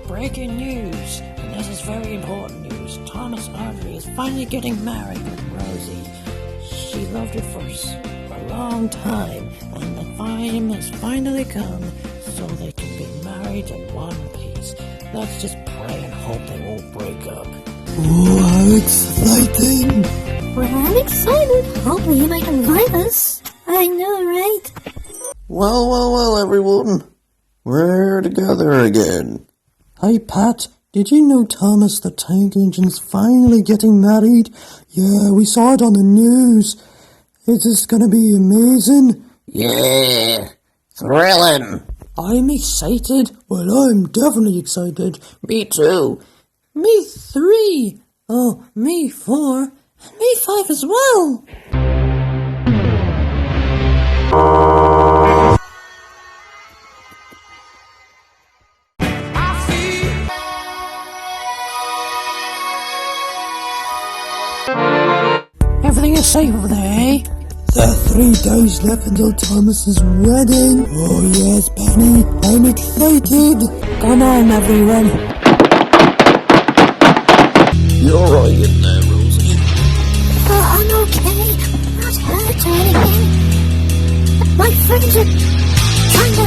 Breaking news, and this is very important news. Thomas Audrey is finally getting married with Rosie. She loved her for a long time, and the time has finally come so they can be married in one piece. Let's just pray and hope they won't break up. Oh, how exciting! Well, I'm excited. Hopefully he might invite us. I know, right? Well, everyone. We're together again. Hey, Pat, did you know Thomas the Tank Engine's finally getting married? Yeah, we saw it on the news. Is this gonna be amazing? Yeah, thrilling. I'm excited. Well, I'm definitely excited. Me too. Me 3. Oh, me 4. And me 5 as well. Everything is safe over there, eh? There are 3 days left until Thomas's wedding. Oh yes, Penny, I'm excited. Come on, everyone. You're right in there, Rosie. Oh, I'm okay. I'm not hurt or anything. My friends are trying to